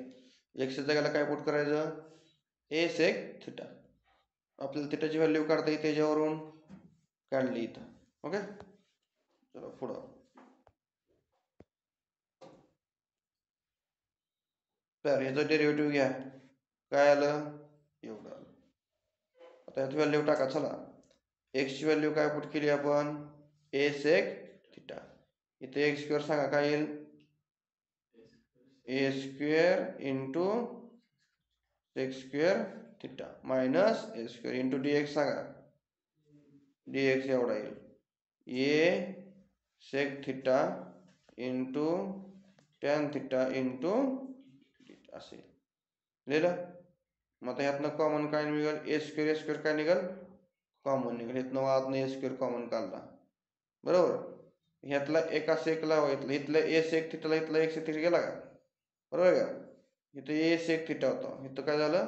एक्सच्या जागेला काय पुट करायचं? ए सेक थिटा. आपल्याला थिटाची व्हॅल्यू काढता येते त्याच्यावरून, काढली इथं. ओके, चला पुढं. तर ह्याचं डेरिव्हेटिव्ह घ्या. काय आलं? एवढं आलं. आता ह्यात व्हॅल्यू टाका. चला, एक्सची व्हॅल्यू काय पुट केली आपण? A sec theta. इथे x² सांगा काय येईल? a² into sec² theta minus a² into dx सांगा. dx एवढा येईल, a sec theta into tan theta into असे लिहिलं. मग आता ह्यातनं कॉमन काय निघेल? a² काय निघेल? कॉमन निघेल. ह्यातनं वाहतनं a² कॉमन काढला, बरोबर. ह्यातला एका सेकला इथलं ए सेक थिटाला इथला एक सेक थिटा गेला का? बरोबर का? इथं ए सेक थिटा होता, इथं काय झालं?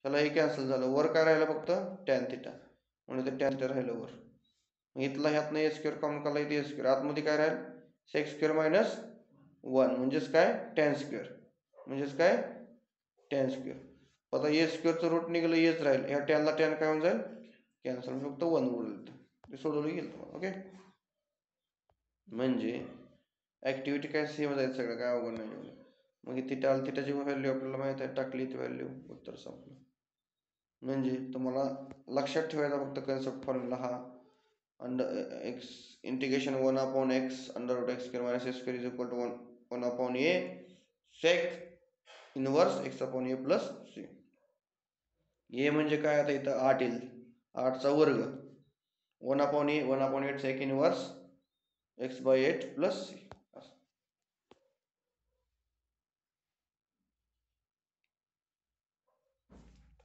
ह्याला हे कॅन्सल झालं. वर काय राहिलं? फक्त टॅन थिटा, म्हणून इथं टॅन थिटा राहिलं वर. मग इथला ह्यातनं a² कॉमन काढला, इथे a². आतमध्ये काय राहील? sec² - 1 म्हणजेच काय? tan². म्हणजेच काय? tan². आता a² रूट निघालं, एच राहील. ह्या टॅनला टॅन काय होऊन जाईल? कॅन्सल, फक्त 1 उरलं. ते सोडवलं गेलं तुम्हाला. ओके, म्हणजे ऍक्टिव्हिटी काय सेम जाईल सगळं, काय अवघड नाही. मग थिटाची व्हॅल्यू आपल्याला माहित आहे, टाकली ती व्हॅल्यू, उत्तर संपलं. म्हणजे तुम्हाला लक्षात ठेवायचा फक्त कन्सेप्ट फॉर्म्युला हा. x integration 1/x under root x² - s² is equal to 1/a sec inverse x/a plus c. A म्हणजे काय? आता इथं 8 येईल, 8चा वर्ग. 1/a 1/8 sec inverse x/8 plus c.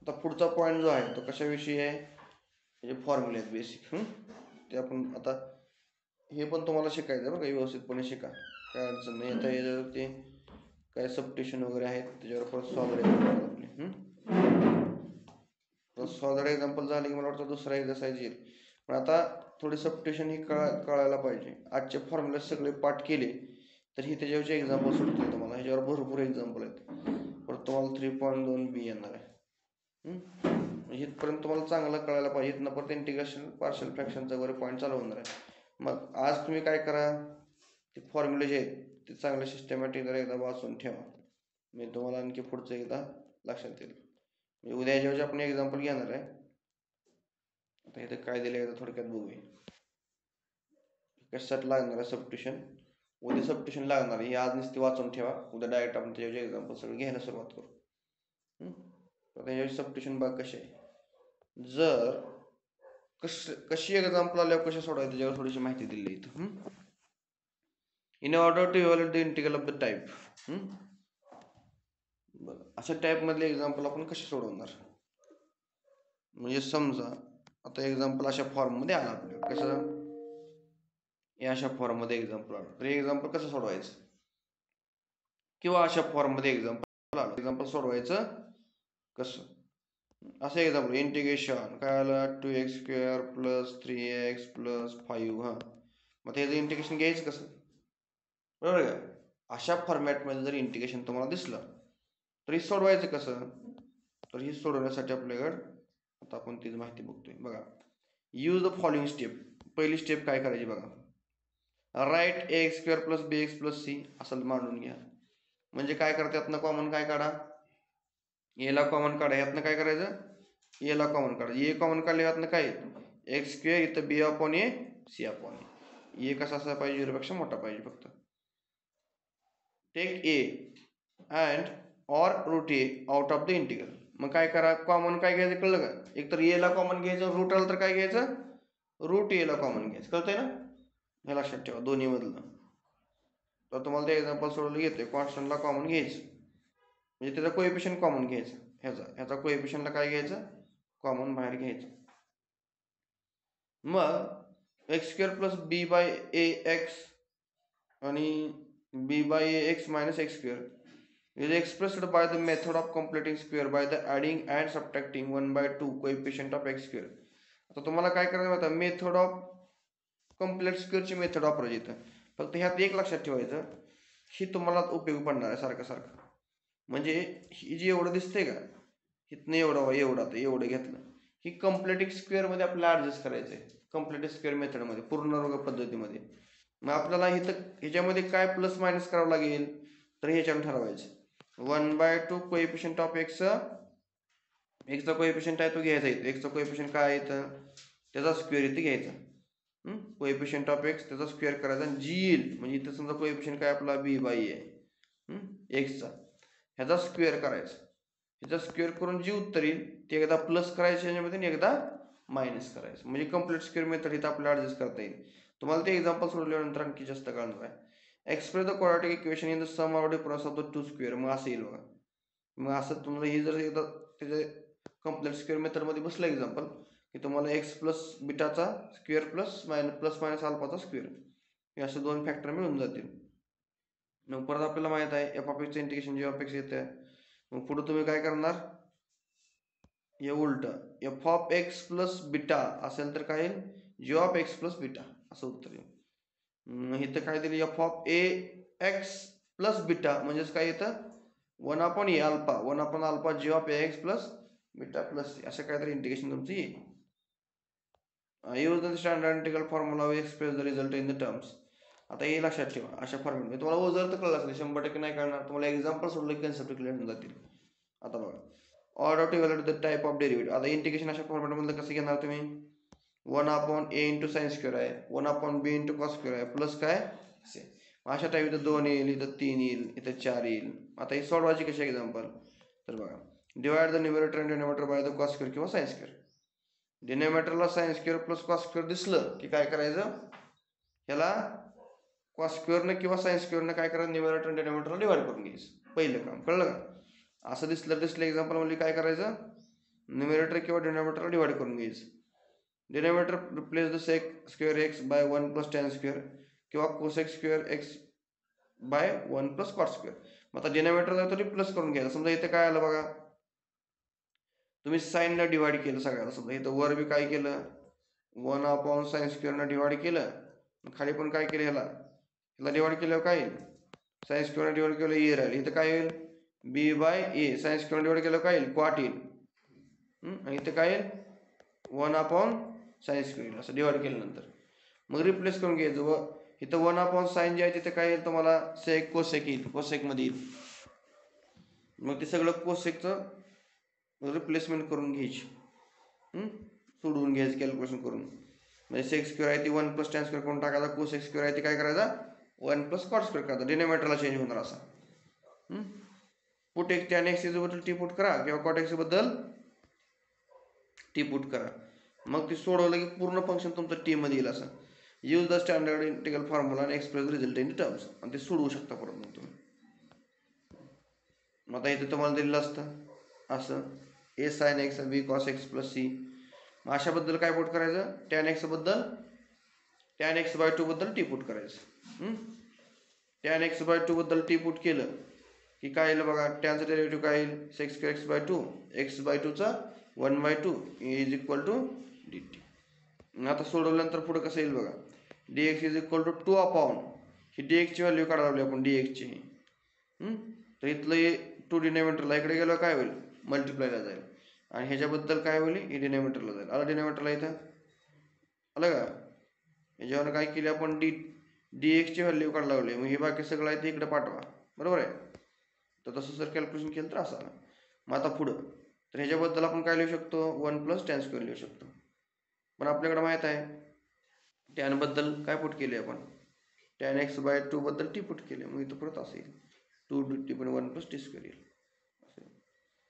आता पुढचा पॉईंट जो आहे तो कशाविषयी आहे? म्हणजे फॉर्म्युले आहेत बेसिक. ते आपण आता हे पण तुम्हाला शिकायचं बरं का, व्यवस्थितपणे शिका, काय अडचण नाही. आता याच्यावरती काय सबस्टिट्यूशन वगैरे आहेत त्याच्यावर परत सॉल्व आपले. सॉल्व एक्झाम्पल झाले की मला वाटतं दुसरा एक्झरसाइज येईल. पण आता थोडी सबस्टिट्यूशन ही कळायला पाहिजे. आजचे फॉर्म्युले सगळे पाठ केले तर ही त्याच्यावरचे एक्झाम्पल सुटतील तुम्हाला. ह्याच्यावर भरपूर एक्झाम्पल आहेत. परत तुम्हाला 3.2b येणार आहे. इथपर्यंत तुम्हाला चांगलं कळायला पाहिजे. इथनं परत इंटिग्रेशन पार्शियल फ्रॅक्शनचा वगैरे पॉईंट चालू होणार आहे. मग आज तुम्ही काय करा, ते फॉर्म्युले जे आहेत ते चांगले सिस्टमॅटिक जर एकदा वाचून ठेवा. मी तुम्हाला आणखी पुढचं एकदा लक्षात येईल. उद्या याच्यावर आपण एक्झाम्पल घेणार आहे. आता इथं काय दिलं एकदा थोडक्यात बघूया. कशासाठी लागणार आहे सबस्टिट्यूशन, उद्या सबस्टिट्यूशन लागणार आहे. हे आज नुसती वाचून ठेवा, उद्या डायरेक्ट आपण त्याच्यावर एक्झाम्पल सगळं घ्यायला सुरुवात करू. त्याच्यावर सबस्टिट्यूशन बघ कसे आहे. जर कशी एक्झाम्पल आल्यावर कशा सोडवायचं त्याच्यावर थोडीशी माहिती दिली इथं. In order to evaluate the integral of the type. बरं, अशा टाईप मधले एक्झाम्पल आपण कसे सोडवणार. म्हणजे समजा आता एक्झाम्पल अशा फॉर्म मध्ये आला आपल्याला, कसं या अशा फॉर्म मध्ये एक्झाम्पल आलं तर एक्झाम्पल कसं सोडवायचं, किंवा अशा फॉर्म मध्ये एक्झाम्पल आलं, एक्झाम्पल सोडवायचं कसं. असं एक्झाम्पल इंटिग्रेशन काय आलं, 2x² + 3x + 5. मग त्याचं इंटिग्रेशन घ्यायचं कसं, बरोबर का. अशा फॉर्मॅटमध्ये जर इंटिग्रेशन तुम्हाला दिसलं तर हे सोडवायचं कसं. तर हे सोडवण्यासाठी आपल्याकडं आता आपण तीच माहिती बघतोय बघा. Use the following step. पहिली स्टेप काय करायची बघा, राईट ax² + bx + c असं मांडून घ्या. म्हणजे काय करता, यातनं कॉमन काय काढा, एला कॉमन काढा. यातनं काय करायचं, एला कॉमन काढा. ए कॉमन काढले यातनं काय x², इथं b/a c/a. ए कसा असा पाहिजे, 0 पेक्षा मोठा पाहिजे फक्त. Take A and or root A out of the integral. मग काय करा, कॉमन काय घ्यायचं कळलं का. एक तर एला कॉमन घ्यायचं, रूट आलं तर काय घ्यायचं, रूट एला कॉमन घ्यायचं. कळतंय ना, हे लक्षात ठेवा दोन्ही मधलं. तर तुम्हाला ते एक्झाम्पल सोडवलं घेतोय, कॉन्स्टंटला कॉमन घ्यायचं म्हणजे त्याचा कोएफिशियंट कॉमन घ्यायचं. ह्याचा कोएफिशियंटला काय घ्यायचं, कॉमन बाहेर घ्यायचं. मग x² + b/ax आणि b/ax - x² is expressed by the method of completing square by the adding and subtracting 1/2 coefficient of x². आता तुम्हाला काय करायचं होतं, मेथड ऑफ कम्प्लीट स्क्वेअरची मेथड वापरायची इथं. फक्त ह्यात एक लक्षात ठेवायचं, ही तुम्हाला उपयोगी पडणार आहे सारखं सारखं. म्हणजे ही जी एवढं दिसतंय का, इथनं एवढं एवढं घेतलं, ही कम्प्लीटिंग स्क्वेअर मध्ये आपल्याला ऍडजस्ट करायचं आहे. कम्प्लीट स्क्वेअर मेथडमध्ये, पूर्णवर्ग पद्धतीमध्ये. मग आपल्याला इथं ह्याच्यामध्ये काय प्लस मायनस करावं लागेल, तर ह्याच्यानं ठरवायचं. 1/2 कोएफिशियंट ऑफ x, एक्सचा कोएफिशियंट आहे तो घ्यायचा. इथं एक्सचा कोएफिशियंट काय आहे, इथं त्याचा स्क्वेअर इथे घ्यायचा. कोएफिशियंट ऑफ x त्याचा स्क्वेअर करायचा. आणि जी येईल म्हणजे इथं समजा कोएफिशियंट काय आपला b/a आहे एक्सचा, ह्याचा स्क्वेअर करायचा. ह्याचा स्क्वेअर करून जी उत्तर येईल ते एकदा प्लस करायचं ह्याच्यामध्ये आणि एकदा मायनस करायचं. म्हणजे कम्प्लीट स्क्वेअर मेथड इथं आपल्याला ऍडजस्ट करता येईल. तुम्हाला ते एक्झाम्पल सोडल्यानंतर आणखी जास्त कळणार आहे. Express the quadratic equation in the sum of difference of the two square. मग असं येईल बघा. मग असं तुम्हाला ही जर एकदा त्याचे कम्प्लीट स्क्वेअर मेथडमध्ये बसलं एक्झाम्पल, की तुम्हाला x + बीटाचा स्क्वेअर प्लस मायनस अल्फाचा स्क्वेअर, हे असे दोन फॅक्टर मिळून जातील. मग परत आपल्याला माहित आहे f(x) इंटिग्रेशन g(x) येते. मग पुढे तुम्ही काय करणार, हे उलट f(x + बीटा) असेल तर काय येईल, g(x + बीटा) असं उत्तर येईल. मग इथं काय दिले, f(ax + बीटा) म्हणजेच काय येतं 1/a alpha, 1/α g(ax + beta + c) असं काहीतरी इंटिग्रेशन तुमचं येईल. Use the standard integral formula we express the result in the terms. आता हे लक्षात ठेवा, अशा फॉर्म्युला तुम्हाला ओझर तर कळलं असेल, 100% नाही कळणार. तुम्हाला एक्झाम्पल सोडलं की कन्सेप्ट क्लिअर होऊन जातील. आता बघा, order to evaluate the type of derivative. आता इंटिग्रेशन अशा फॉर्मॅटमधलं कसं घेणार तुम्ही, 1/a × sin² आहे, 1/b × cos² आहे, प्लस काय असे. अशा टाईप इथं 2 येईल, इथं 3 येईल, इथं 4 येईल. आता ही सोडवायची कशी एक्झाम्पल, तर बघा, divide the numerator and denominator by the cos² किंवा sin². डिनॉमिनेटरला sin² + cos² दिसलं की काय करायचं, ह्याला cos² किंवा sin² काय करायचं, न्यूमरेटर आणि डिनॉमिनेटरला डिवाइड करून घ्यायचं. पहिलं काम कळलं का. असं दिसलं एक्झाम्पल म्हणजे काय करायचं, न्यूमरेटर किंवा डिनॉमिनेटरला डिवाइड करून घ्यायचं. Denominator replace the sec square x by 1 plus tan square किंवा cosec square x by 1 plus cot square. मग आता डिनोमिनेटरला तो रिप्लेस करून घ्यायचा. समजा इथे काय आलं बघा, तुम्ही साईनला डिवाइड केलं सगळ्याला. समजा इथं वर बी काय केलं, 1 अपॉन साईन स्क्वेअरनं डिवाइड केलं, खाली पण काय केलं, ह्याला डिवाइड केल्यावर काय येईल, साईन स्क्वेअरनं डिवाइड केलं ए राहील. इथं काय येईल, बी बाय ए. साईन स्क्वेअर डिवाइड केलं काय येईल, क्वाट येईल. आणि इथं काय येईल, 1 अपॉन साईन स्क्वेअर असं डिवाइड केल्यानंतर मग रिप्लेस करून घ्यायचं. व इथं 1 अपॉन साईन जे आहे तिथे काय येईल तुम्हाला, सेक कोसेक येईल, कोसेकमध्ये येईल. मग ते सगळं कोसेकचं रिप्लेसमेंट करून घ्यायची, सोडवून घ्यायचं कॅल्क्युलेशन करून. म्हणजे सेक स्क्वेअर आहे ती 1 प्लस टॅन स्क्वेअर करून टाकायचा, कोसेक स्क्वेअर आहे ती काय करायचा, 1 प्लस कॉट स्क्वेअर करायचा. डिनोमिनेटरला चेंज होणार असा. पुट एक टॅन एक्स बद्दल टी पुट करा किंवा कॉट एक्स बद्दल टी पुट करा. मग ते सोडवलं की पूर्ण फंक्शन तुमचं टी मध्ये येईल असं. Use the standard integral formula आणि एक्सप्रेस रिझल्ट इन टर्म्स. आणि ते सोडवू शकता परत मग तुम्ही. मग आता इथे तुम्हाला दिलेलं असतं असं, ए साइन एक्स बी कॉस एक्स प्लस सी. मग अशाबद्दल काय पुट करायचं, टॅन एक्स बद्दल टॅन एक्स बाय 2 बद्दल टी पुट करायचं. टॅन एक्स बाय 2 बद्दल टी पुट केलं की काय येईल बघा, टॅनचं डेरिव्हेटिव्ह काय येईल, sec square x by 2, x by 2चा 1/2 is equal to d t. आता सोडवल्यानंतर पुढे कसं येईल बघा, d x is equal to 2 upon, ही डी एक्सची व्हॅल्यू काढायला लावली आपण, डी एक्सची. तर इथलं 2 डिनोमिनेटरला इकडे गेलं काय होईल, मल्टिप्लायला जाईल. आणि ह्याच्याबद्दल काय होईल, हे डिनोमिनेटरला जाईल. आलं डिनोमिनेटरला इथं, आलं का. ह्याच्यावर काय केले आपण, डी एक्सची व्हॅल्यू काढायला लावली. मग हे बाकी सगळं आहे ते इकडे पाठवा, बरोबर आहे. तर तसं जर कॅल्क्युलेशन केलं तर असं आलं. मग आता पुढं तर ह्याच्याबद्दल आपण काय लिहू शकतो, 1 प्लस टॅन स्क्वेअर लिहू शकतो. पण आपल्याकडे माहीत आहे टॅन बद्दल काय पुट केले आपण, टॅन एक्स बाय 2 बद्दल टी पुट केले. मग इथं परत असं येईल 2 टी पण 1 प्लस टी स्क्वेअर येईल असं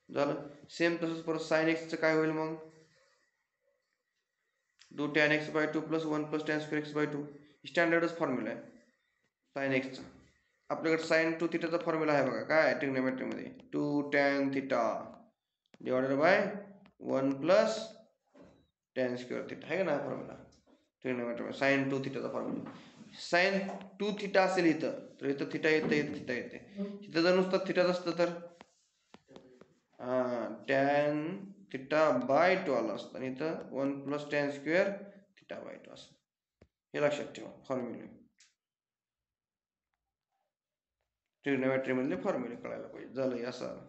झालं. सेम तसंच परत साइन एक्सचं काय होईल मग, 2 tan x by 2 plus 1 plus tan square x by 2. स्टँडर्डच फॉर्म्युला आहे साइन एक्सचा. आपल्याकडे साइन 2 थिटाचा फॉर्म्युला आहे बघा, काय ट्रिग्नोमेट्रीमध्ये, 2 tan theta divided by 1 plus tan square theta आहे ना फॉर्म्युला ट्रिग्नोमेट्रीमध्ये. साइन 2 थिटाचा फॉर्म्युला, साइन 2 थिटा असेल इथं तर इथं थिटा येते, इथं थिटा येते. इथं जर नुसतं थिटाच असतं तर टॅन थिटा बाय 2 आला असतं, आणि इथं 1 plus tan square theta by 2 असं. हे लक्षात ठेवा फॉर्म्युले, ट्रिग्नोमेट्री मधले फॉर्म्युले कळायला पाहिजे. झालं असं.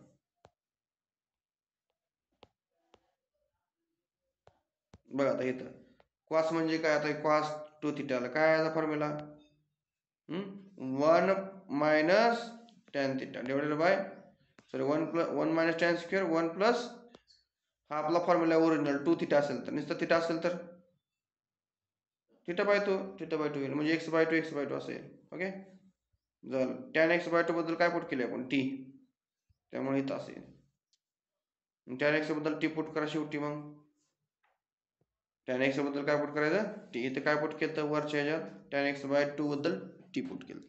बघा आता इथं कॉस म्हणजे काय, आता कॉस 2 थिटाला काय आहे formula, 1 minus tan theta divided by 1 minus tan square 1 plus, हा आपला फॉर्म्युला ओरिजिनल 2 थिटा असेल तर, नुसतं थिटा असेल तर थिटा बाय 2 येईल. म्हणजे एक्स बाय 2 असेल. ओके झालं. टॅन एक्स बाय 2 बद्दल काय पुट केले आपण, टी. त्यामुळे इथं असेल टॅन एक्स बद्दल टी पुट करा शेवटी. मग टॅन एक्स बद्दल काय पुट करायचं, टी. इथं काय पुट केलं तर वरच्या ह्याच्यात टॅन एक्स बाय 2 बद्दल टी पुट केलं.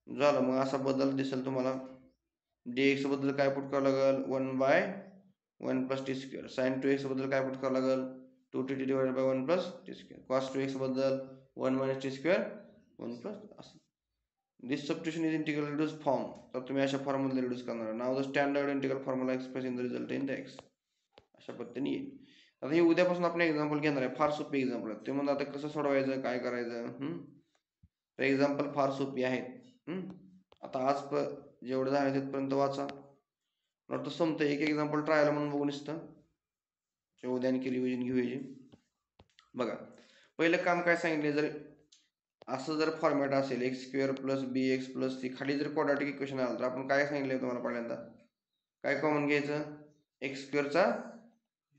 झालं. मग असा बदल दिसेल तुम्हाला. डी एक्स बद्दल काय पुट करावं लागेल, 1/1 plus t square. Sign 2x बद्दल काय पुट करावं लागेल, 2t divided by 1 plus t square. Cos 2x बद्दल 1 मायनस टी स्क्वेअर 1 प्लस असं. This substitution is integral reduce form. तर तुम्ही अशा फॉर्ममध्ये रिड्यूस करणार. Now the standard integral formula express in the result in the x. अशा पद्धतीने येईल. आता हे उद्यापासून आपण एक्झाम्पल घेणार आहे, फार सोपे एक्झाम्पल आहे. ते म्हणून आता कसं सोडवायचं, काय करायचं, तर एक्झाम्पल फार सोपी आहेत. आता आज जेवढे झाले तिथपर्यंत वाचा, नंतर संपतं. एक एक्झाम्पल ट्रायल म्हणून बघून असतं, उद्या आणखी रिव्हिजन घेऊया. बघा पहिलं काम काय सांगितले, जर असं जर फॉर्मॅट असेल एक्स स्क्वेअर प्लस बी एक्स प्लस सी, खाली जर क्वाड्रॅटिक इक्वेशन आलं तर आपण काय सांगितलं तुम्हाला पहिल्यांदा, काय कॉमन घ्यायचं, एक्स स्क्वेअरचा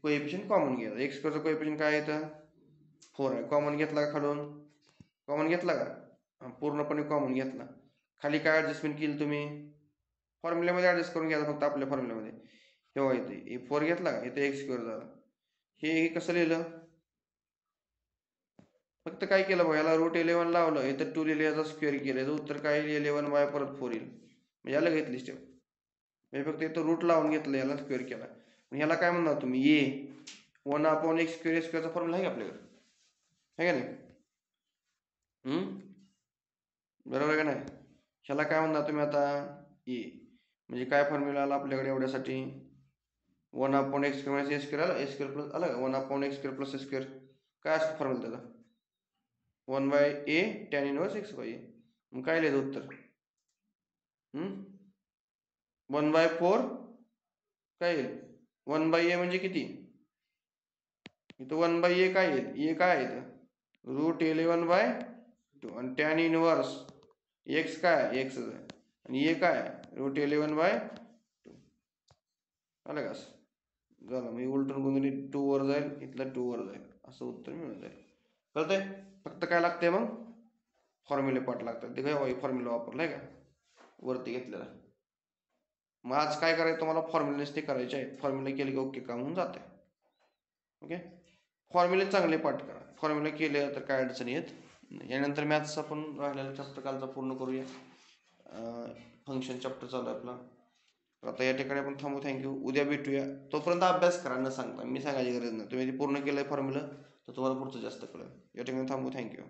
कोएफिशियंट कॉमन घ्यायचा. एक्स स्क्वेअरचा कोएफिशियंट काय येतं 4 आहे. कॉमन घेतला का खालून, कॉमन घेतला का, पूर्णपणे कॉमन घेतला. खाली काय ॲडजस्टमेंट केली तुम्ही, फॉर्म्युल्यामध्ये ॲडजस्ट करून घ्यायचा फक्त आपल्या फॉर्म्युल्यामध्ये. तेव्हा इथे 4 घेतला का, इथे एक्स स्क्वेअर झाला. हे कसं लिहिलं, फक्त काय केलं बघा, याला रूट 11 लावलं, इथं 2 लिहिलं, याचा स्क्वेअर केलं, याचं उत्तर काय येईल 11 बाय परत 4 येईल. म्हणजे याला घेतली स्टेप, म्हणजे फक्त इथं रूट लावून घेतलं, याला स्क्वेअर केला. ह्याला काय म्हणणार तुम्ही, ए 1/x² चा फॉर्म्युला आहे का आपल्याकडे, आहे का नाही? बरोबर आहे का नाही? ह्याला काय म्हणणार तुम्ही आता? ए म्हणजे काय फॉर्म्युला आला आपल्याकडे एवढ्यासाठी? 1/x² आला, a² प्लस आला का 1/x² प्लस a². काय असतं फॉर्म्युला त्याचा? 1/a tan inverse x/a. मग काय लिहायचं उत्तर? 1/4 काय येईल? 1/a म्हणजे किती? इथं 1/a काय येईल? ए काय आहे? √11/2 आणि tan इनवर्स x काय? x आहे आणि ए काय? √11/2. आलं का? झालं, मी उलटून गुणिले 2 वर जाईल, इथला 2 वर जाईल, असं उत्तर मिळून जाईल. कळतंय? फक्त काय लागतंय मग? फॉर्म्युले पाठ लागतात. ते काय फॉर्म्युला वापरलाय का वरती घेतलेला? मग आज काय करायचं तुम्हाला? फॉर्म्युलेस ते करायचे आहे. फॉर्म्युले केले की ओके काम होऊन जाते. ओके, फॉर्म्युले चांगले पाठ करा. फॉर्म्युले केले तर काय अडचणी येत. यानंतर मॅथ्सचा पण राहिलेला चॅप्टर कालचा पूर्ण करूया. फंक्शन चॅप्टर चालू आहे आपला. आता या ठिकाणी आपण थांबू. थँक्यू. उद्या भेटूया. तोपर्यंत अभ्यास करा न सांगता. मी सांगायची गरज नाही. तुम्ही पूर्ण केलंय फॉर्म्युला तर तुम्हाला पुढचं जास्त कळेल. या ठिकाणी थांबू. थँक्यू.